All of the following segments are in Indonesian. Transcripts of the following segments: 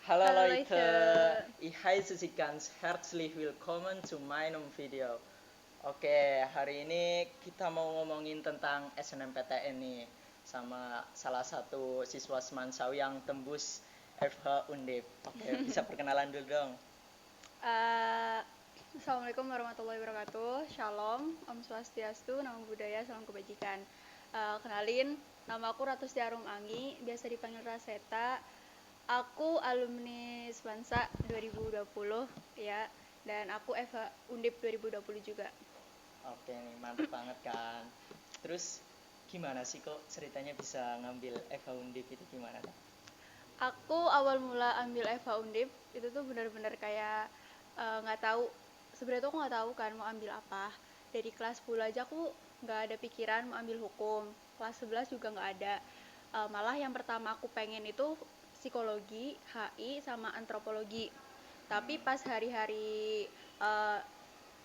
Hallo Hallo Leute, Leute. ich heiße Sie ganz herzlich willkommen zu meinem Video. Oke, hari ini kita mau ngomongin tentang SNMPTN nih sama salah satu siswa Semansawi yang tembus FH Undip. Oke, bisa perkenalan dulu dong. Eh, Assalamualaikum warahmatullahi wabarakatuh. Shalom, Om Swastiastu, Namo Buddhaya, Salam Kebajikan. Kenalin, nama aku Ratu Setiarum Anggi, biasa dipanggil Raseta. Aku alumni Semansa 2020 ya, dan aku FH Undip 2020 juga. Oke nih, mantep banget kan. Terus gimana sih kok ceritanya bisa ngambil FH Undip itu gimana? Aku awal mula ambil FH Undip itu tuh benar-benar kayak nggak tahu, sebenarnya tuh aku nggak tahu kan mau ambil apa. Dari kelas 10 aja aku nggak ada pikiran mau ambil hukum, kelas 11 juga nggak ada. Malah yang pertama aku pengen itu psikologi, HI sama antropologi. Tapi pas hari-hari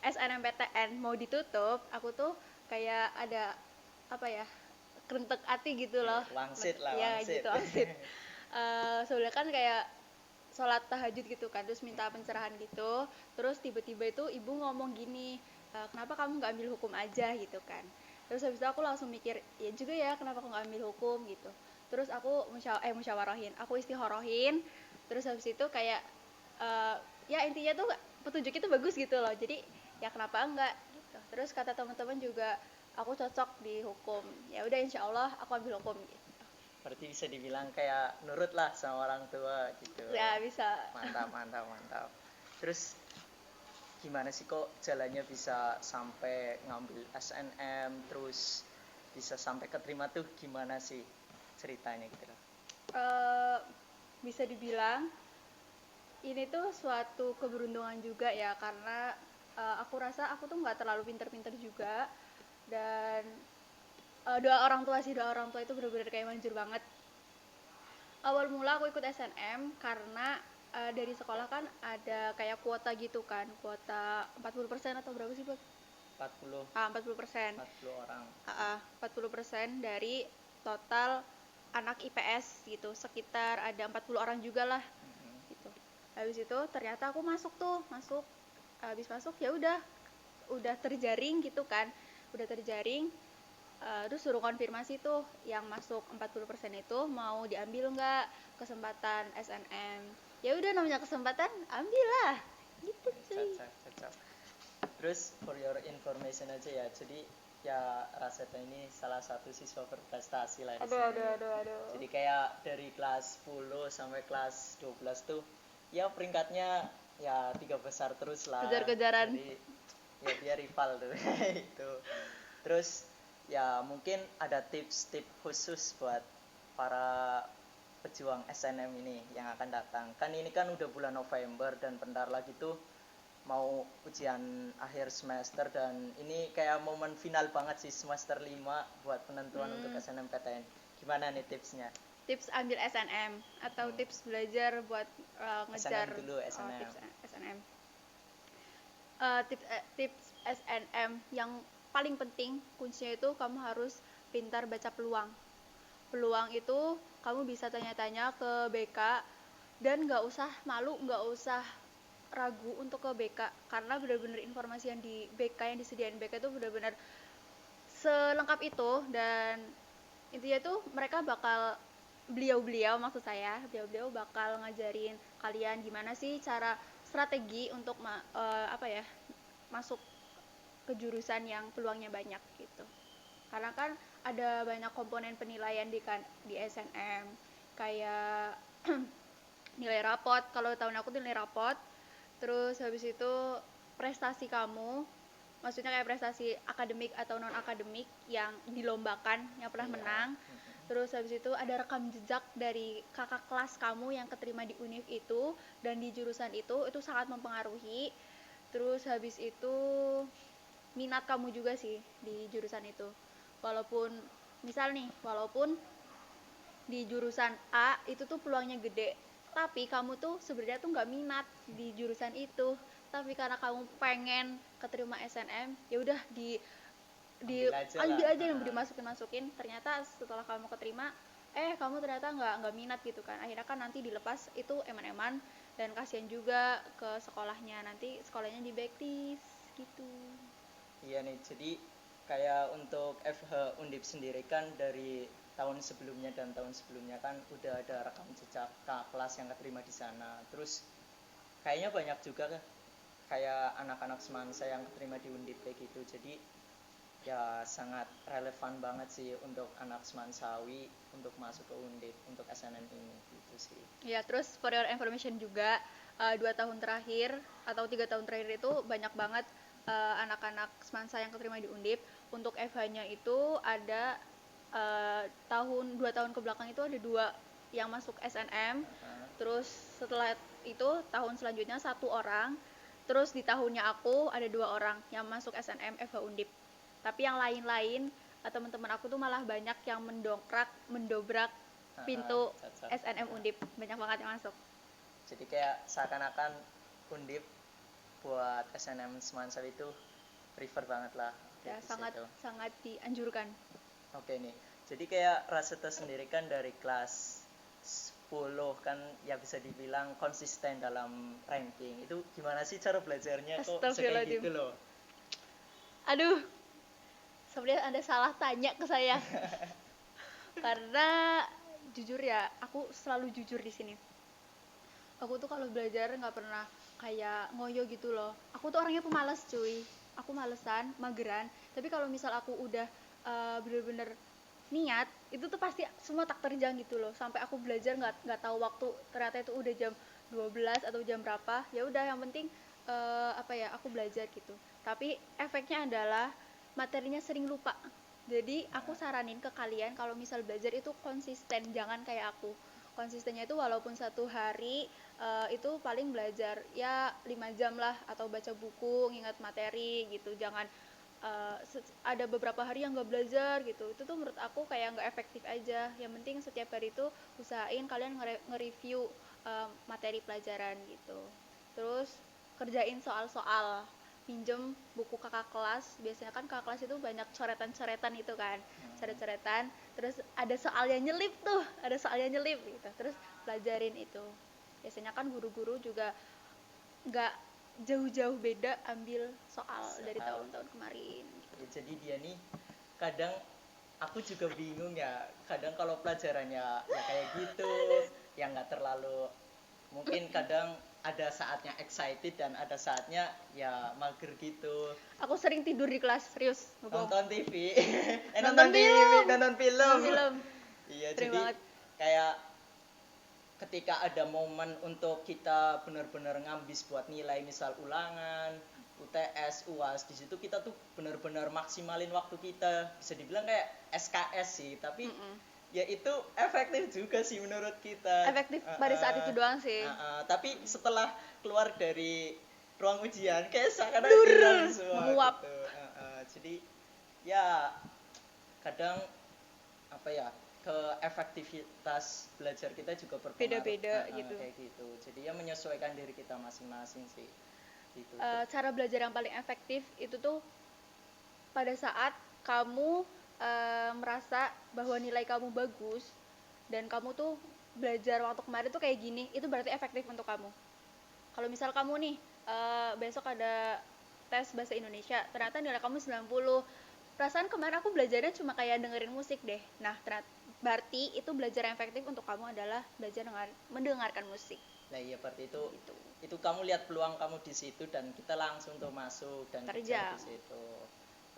SNMPTN mau ditutup, aku tuh kayak ada apa ya, kerentek hati gitu loh. Wangsit lah, Ya wangsit. gitu, wangsit. Soalnya kan kayak sholat tahajud gitu kan, terus minta pencerahan gitu, terus tiba-tiba itu ibu ngomong gini, kenapa kamu nggak ambil hukum aja gitu kan. Terus habis itu aku langsung mikir, ya juga ya, kenapa aku nggak ambil hukum gitu. Terus aku musyawarahin, aku istihorohin, terus habis itu kayak ya intinya tuh petunjuk itu bagus gitu loh, jadi ya kenapa enggak gitu. Terus kata teman-teman juga aku cocok di hukum, ya udah insya Allah aku ambil hukum gitu. Berarti bisa dibilang kayak nurut lah sama orang tua gitu. Ya bisa. Mantap, mantap, mantap. Terus gimana sih kok jalannya bisa sampai ngambil SNM, terus bisa sampai keterima tuh gimana sih ceritanya gitu loh. Eh, Bisa dibilang ini tuh suatu keberuntungan juga ya, karena aku rasa aku tuh nggak terlalu pinter-pinter juga, dan doa orang tua sih, doa orang tua itu benar-benar kayak manjur banget. Awal mula aku ikut SNM karena dari sekolah kan ada kayak kuota gitu kan, kuota 40% atau berapa sih, Bang? 40 40%. 40 orang. 40% dari total anak IPS gitu, sekitar ada 40 orang juga lah gitu. Habis itu ternyata aku masuk. Habis masuk ya udah terjaring gitu kan, udah terjaring. Terus suruh konfirmasi tuh yang masuk 40% itu mau diambil nggak kesempatan SNM. Ya udah, namanya kesempatan, ambil lah gitu cuy. Cocok, cocok. Terus for your information aja ya, jadi ya Raseta ini salah satu siswa berprestasi lah di sini. Aduh. Jadi kayak dari kelas 10 sampai kelas 12 tuh ya peringkatnya ya 3 besar terus lah. Kejar-kejaran. Jadi ya dia rival tuh itu. Terus ya mungkin ada tips-tips khusus buat para pejuang SNM ini yang akan datang. Kan ini kan udah bulan November dan bentar lagi tuh mau ujian akhir semester, dan ini kayak momen final banget sih semester 5 buat penentuan untuk SNMPTN. Gimana nih tipsnya? Tips ambil SNM atau tips belajar buat ngejar SNM dulu, SNM. tips SNM. Tips SNM yang paling penting kuncinya itu kamu harus pintar baca peluang. Peluang itu kamu bisa tanya-tanya ke BK, dan nggak usah malu, nggak usah ragu untuk ke BK, karena benar-benar informasi yang di BK, yang disediain BK itu benar-benar selengkap itu. Dan intinya tuh mereka bakal, beliau-beliau bakal ngajarin kalian gimana sih cara strategi untuk masuk ke jurusan yang peluangnya banyak gitu. Karena kan ada banyak komponen penilaian di SNM, kayak nilai rapot. Kalau tahun aku nilai rapot, terus habis itu prestasi kamu, maksudnya kayak prestasi akademik atau non akademik yang dilombakan, yang pernah menang. Terus habis itu ada rekam jejak dari kakak kelas kamu yang keterima di univ itu dan di jurusan itu sangat mempengaruhi. Terus habis itu minat kamu juga sih di jurusan itu. Walaupun di jurusan A itu tuh peluangnya gede, tapi kamu tuh sebenarnya tuh nggak minat di jurusan itu, tapi karena kamu pengen keterima SNM, ya udah Ambil aja lah. ambil aja yang dimasukin. Ternyata setelah kamu keterima, kamu ternyata nggak minat gitu kan, akhirnya kan nanti dilepas itu eman-eman, dan kasihan juga ke sekolahnya, nanti sekolahnya di backlist gitu. Iya nih, jadi kayak untuk FH Undip sendiri kan dari tahun sebelumnya dan tahun sebelumnya kan udah ada rekam jejak kakak kelas yang keterima di sana. Terus kayaknya banyak juga kayak anak-anak semansa yang keterima di Undip kayak gitu. Jadi ya sangat relevan banget sih untuk anak semansawi untuk masuk ke Undip untuk SNM ini gitu sih. Ya, terus for your information juga, 2 tahun terakhir atau 3 tahun terakhir itu banyak banget anak-anak semansa yang keterima di Undip. Untuk FH-nya itu ada 2 tahun ke belakang itu ada 2 yang masuk SNM. Terus setelah itu tahun selanjutnya 1 orang. Terus di tahunnya aku ada 2 orang yang masuk SNM FH Undip. Tapi yang lain-lain teman-teman aku tuh malah banyak yang mendobrak pintu SNM Undip, banyak banget yang masuk. Jadi kayak seakan-akan Undip buat SNM Semansa itu prefer banget lah. Ya, sangat dianjurkan. Oke nih, jadi kayak Raseta sendiri kan dari kelas 10 kan ya bisa dibilang konsisten dalam ranking. Itu gimana sih cara belajarnya kok kayak gitu loh? Aduh, sebenarnya Anda salah tanya ke saya. Karena jujur ya, aku selalu jujur di sini. Aku tuh kalau belajar nggak pernah kayak ngoyo gitu loh. Aku tuh orangnya pemalas cuy. Aku malesan, mageran. Tapi kalau misal aku udah bener-bener niat, itu tuh pasti semua tak terjang gitu loh. Sampai aku belajar nggak tahu waktu. Ternyata itu udah jam 12 atau jam berapa. Ya udah, yang penting aku belajar gitu. Tapi efeknya adalah materinya sering lupa. Jadi aku saranin ke kalian kalau misal belajar itu konsisten, jangan kayak aku. Konsistennya itu walaupun 1 hari itu paling belajar ya 5 jam lah, atau baca buku, ngingat materi gitu. Jangan ada beberapa hari yang nggak belajar gitu. Itu tuh menurut aku kayak nggak efektif aja. Yang penting setiap hari itu usahain kalian nge-review materi pelajaran gitu. Terus kerjain soal-soal, pinjem buku kakak kelas. Biasanya kan kakak kelas itu banyak coretan-coretan itu kan, coret-coretan. Terus ada soalnya nyelip gitu, terus pelajarin itu. Biasanya kan guru-guru juga nggak jauh-jauh beda ambil soal dari tahun-tahun kemarin. Jadi dia nih kadang aku juga bingung ya, kadang kalau pelajarannya ya kayak gitu yang nggak terlalu, mungkin kadang ada saatnya excited dan ada saatnya ya mager gitu. Aku sering tidur di kelas, serius. Nonton TV, nonton film. nonton film. Iya, sering jadi banget. kayak ketika ada momen untuk kita benar-benar ngambis buat nilai, misal ulangan, UTS, UAS, di situ kita tuh benar-benar maksimalin waktu kita. Bisa dibilang kayak SKS sih, tapi ya itu efektif juga sih menurut kita. Efektif pada saat itu doang sih. Tapi setelah keluar dari ruang ujian kayak seakan-akan hilang semua menguap gitu. Jadi ya kadang ke efektivitas belajar kita juga berpengaruh, beda-beda gitu. Kayak gitu. Jadi ya menyesuaikan diri kita masing-masing sih. Gitu. Cara belajar yang paling efektif itu tuh pada saat kamu merasa bahwa nilai kamu bagus dan kamu tuh belajar waktu kemarin tuh kayak gini, itu berarti efektif untuk kamu. Kalau misal kamu nih besok ada tes bahasa Indonesia, ternyata nilai kamu 90, perasaan kemarin aku belajarnya cuma kayak dengerin musik deh. Nah, berarti itu belajar yang efektif untuk kamu adalah belajar mendengarkan musik. Nah iya, berarti itu kamu lihat peluang kamu di situ dan kita langsung tuh masuk dan kerja di situ.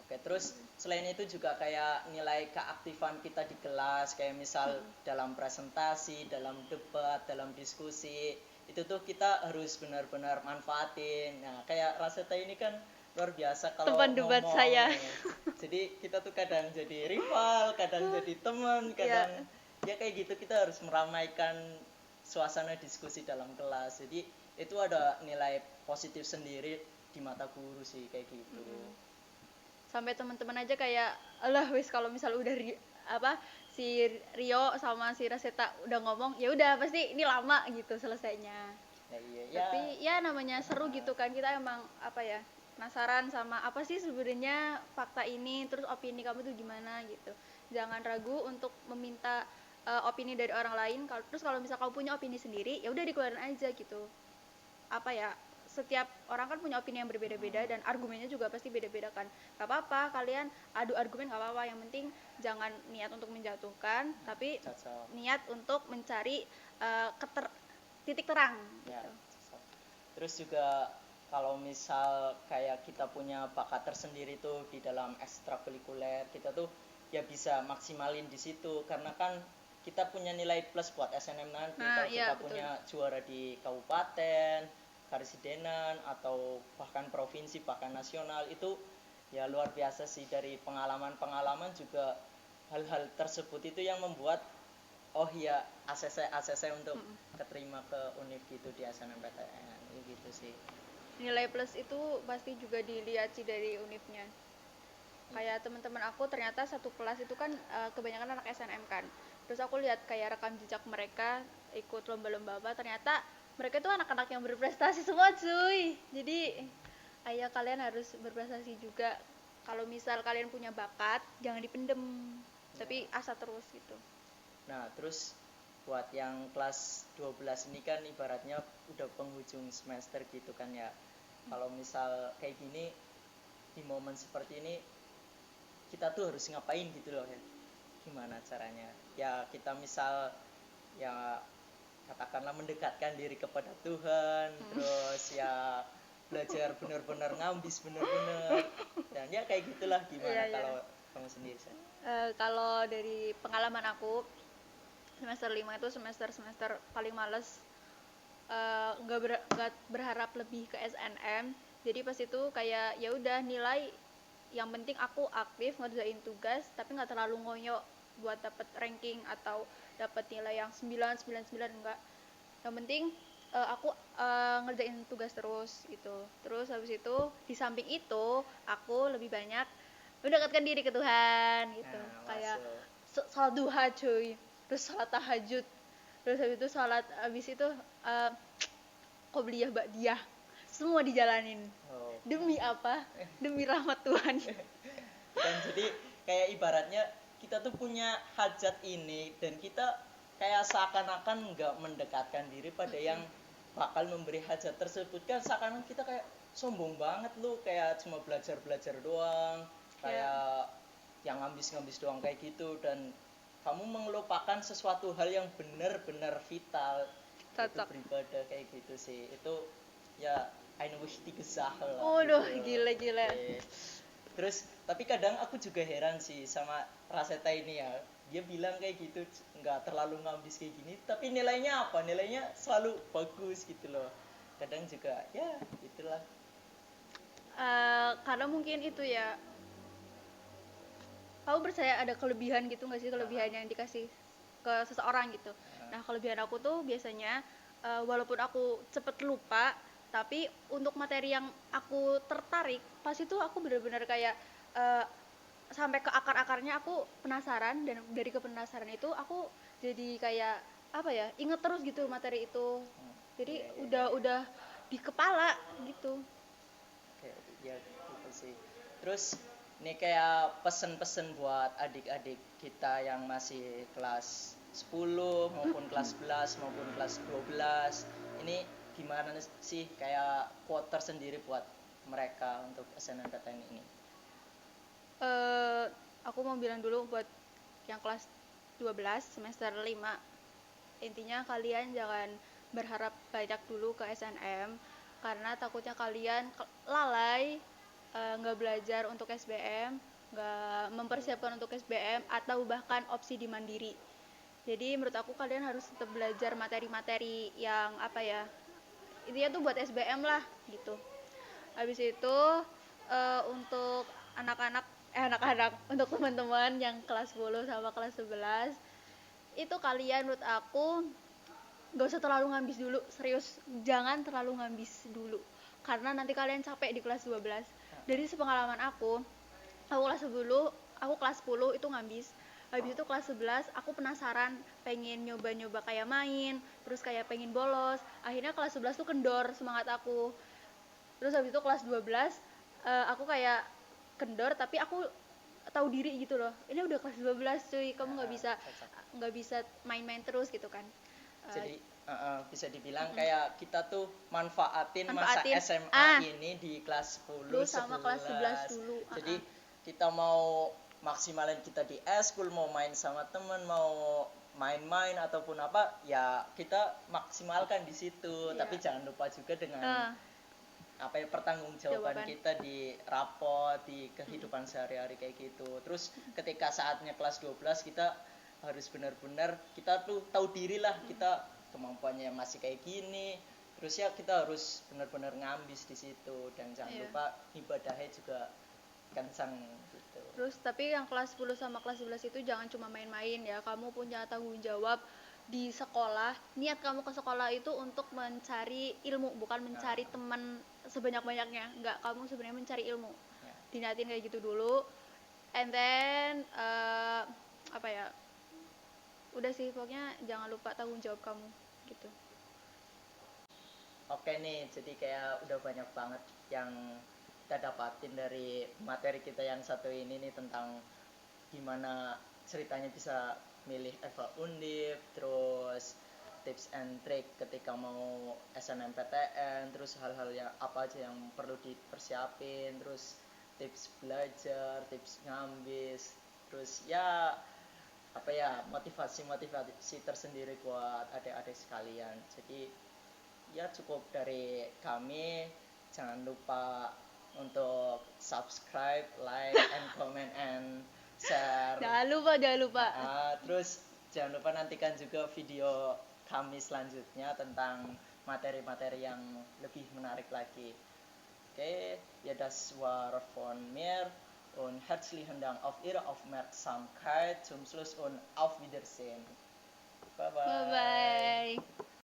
Oke, terus selain itu juga kayak nilai keaktifan kita di kelas, kayak misal dalam presentasi, dalam debat, dalam diskusi, itu tuh kita harus benar-benar manfaatin. Nah, kayak Raseta ini kan luar biasa kalau teman debat saya. Jadi kita tuh kadang jadi rival, kadang jadi teman, kadang ya kayak gitu, kita harus meramaikan suasana diskusi dalam kelas. Jadi itu ada nilai positif sendiri di mata guru sih kayak gitu. Sampai teman-teman aja kayak alah wis, kalau misal udah si Rio sama si Raseta udah ngomong, ya udah pasti ini lama gitu selesainya. Tapi ya namanya seru gitu kan, kita emang penasaran sama apa sih sebenarnya fakta ini, terus opini kamu tuh gimana gitu. Jangan ragu untuk meminta opini dari orang lain. Terus kalau misal kamu punya opini sendiri, ya udah dikeluarin aja gitu. Apa ya, setiap orang kan punya opini yang berbeda-beda dan argumennya juga pasti beda-beda kan. Gak apa-apa kalian adu argumen, gak apa-apa, yang penting jangan niat untuk menjatuhkan, tapi Cocok. niat untuk mencari titik terang Ya, gitu. cocok. Terus juga kalau misal kayak kita punya bakat tersendiri tuh di dalam ekstrakurikuler, kita tuh ya bisa maksimalin di situ karena kan kita punya nilai plus buat SNM nanti. Nah, Kalau iya, kita betul. punya juara di kabupaten, karesidenan atau bahkan provinsi bahkan nasional, itu ya luar biasa sih. Dari pengalaman-pengalaman juga hal-hal tersebut itu yang membuat oh iya ACC untuk keterima ke univ gitu di SNMPTN gitu sih. Nilai plus itu pasti juga dilihat sih dari univnya. Kayak teman-teman aku ternyata satu kelas itu kan kebanyakan anak SNM kan. Terus aku lihat kayak rekam jejak mereka ikut lomba-lomba apa, ternyata mereka itu anak-anak yang berprestasi semua cuy. Jadi ayo kalian harus berprestasi juga. Kalau misal kalian punya bakat, jangan dipendem, tapi asa terus gitu. Nah, terus buat yang kelas 12 ini kan ibaratnya udah penghujung semester gitu kan ya. Kalau misal kayak gini, di momen seperti ini kita tuh harus ngapain gitu loh ya. Gimana caranya? Ya kita misal ya katakanlah mendekatkan diri kepada Tuhan, terus ya belajar benar-benar ngambis benar-benar. Dan ya kayak gitulah. Gimana Iya. kalau kamu sendiri San? Kalau dari pengalaman aku, semester 5 itu semester paling males. Nggak berharap lebih ke SNM, jadi pas itu kayak ya udah nilai, yang penting aku aktif ngerjain tugas tapi nggak terlalu ngoyo buat dapet ranking atau dapet nilai yang 9 enggak. Yang penting aku ngerjain tugas terus gitu. Terus habis itu di samping itu aku lebih banyak mendekatkan diri ke Tuhan gitu. Kayak salat duha cuy, terus salat tahajud, terus habis itu salat, habis itu qobliyah ba'diyah, semua dijalanin. Demi apa? Demi rahmat Tuhan. Dan jadi kayak ibaratnya kita tuh punya hajat ini dan kita kayak seakan-akan nggak mendekatkan diri pada yang bakal memberi hajat tersebut, kan seakan-akan kita kayak sombong banget lu, kayak cuma belajar-belajar doang, kayak yang ngambis-ngambis doang kayak gitu, dan kamu melupakan sesuatu hal yang benar-benar vital, itu beribadah kayak gitu sih. Itu ya Ain Wishti Gesah lah. Waduh, gila. Terus tapi kadang aku juga heran sih sama Raseta ini ya. Dia bilang kayak gitu nggak terlalu ngambis kayak gini, tapi nilainya apa? Nilainya selalu bagus gitu loh. Kadang juga ya itulah. Karena mungkin itu ya, kamu percaya ada kelebihan gitu nggak sih, kelebihan yang dikasih ke seseorang gitu. Nah, kelebihan aku tuh biasanya walaupun aku cepet lupa, tapi untuk materi yang aku tertarik pas itu aku benar-benar kayak sampai ke akar-akarnya aku penasaran, dan dari kepenasaran itu aku jadi kayak apa ya, inget terus gitu materi itu. Jadi udah di kepala gitu. Kayak ya gitu sih. Terus ini kayak pesen-pesen buat adik-adik kita yang masih kelas 10 maupun kelas 11 maupun kelas 12. Ini gimana sih kayak quote tersendiri buat mereka untuk SNMPTN ini? Aku mau bilang dulu buat yang kelas 12 semester 5, intinya kalian jangan berharap banyak dulu ke SNM karena takutnya kalian lalai, nggak belajar untuk SBM, nggak mempersiapkan untuk SBM, atau bahkan opsi di mandiri. Jadi menurut aku kalian harus tetap belajar materi-materi yang apa ya, intinya tuh buat SBM lah gitu. Habis itu untuk anak-anak untuk teman-teman yang kelas 10 sama kelas 11, itu kalian menurut aku gak usah terlalu ngambis dulu, serius, jangan terlalu ngambis dulu karena nanti kalian capek di kelas 12. Dari sepengalaman aku kelas 10 itu ngambis. Habis itu kelas 11 aku penasaran, pengen nyoba-nyoba kayak main, terus kayak pengen bolos. Akhirnya kelas 11 tuh kendor semangat aku. Terus habis itu kelas 12 aku kayak kendor, tapi aku tahu diri gitu loh. Ini udah kelas 12 cuy, kamu nggak Ya, bisa cocok. main-main terus gitu kan. Jadi bisa dibilang kayak kita tuh manfaatin masa Manfaatin, SMA ini di kelas 10, lu sama kelas 11 dulu. Jadi kita mau maksimalin kita di eskul, mau main sama temen, mau main-main ataupun apa, ya kita maksimalkan di situ. Iya. Tapi jangan lupa juga dengan apa ya, pertanggungjawaban Jawaban. kita di rapot, di kehidupan sehari-hari kayak gitu. Terus ketika saatnya kelas 12 kita harus benar-benar, kita tuh tahu diri lah, kita kemampuannya masih kayak gini. Terus ya kita harus benar-benar ngambis di situ, dan jangan lupa ibadahnya juga kencang gitu. Terus tapi yang kelas 10 sama kelas 11 itu jangan cuma main-main ya. Kamu punya tanggung jawab di sekolah. Niat kamu ke sekolah itu untuk mencari ilmu, bukan mencari teman sebanyak-banyaknya. Enggak, kamu sebenarnya mencari ilmu. Diniatin kayak gitu dulu. And then apa ya? Udah sih, pokoknya jangan lupa tanggung jawab kamu gitu. Oke nih, jadi kayak udah banyak banget yang kita dapatin dari materi kita yang satu ini nih, tentang gimana ceritanya bisa milih Eva Undip, terus tips and trick ketika mau SNMPTN, terus hal-hal yang apa aja yang perlu dipersiapin, terus tips belajar, tips ngambis, terus ya apa ya, motivasi tersendiri buat adik-adik sekalian. Jadi ya cukup dari kami. Jangan lupa untuk subscribe, like, and comment, and share. Jangan lupa. Terus jangan lupa nantikan juga video kami selanjutnya tentang materi-materi yang lebih menarik lagi. Oke, ja, das war von mir und herzlichen Dank auf Ihre Aufmerksamkeit. Zum Schluss und auf Wiedersehen. Bye bye. Bye bye.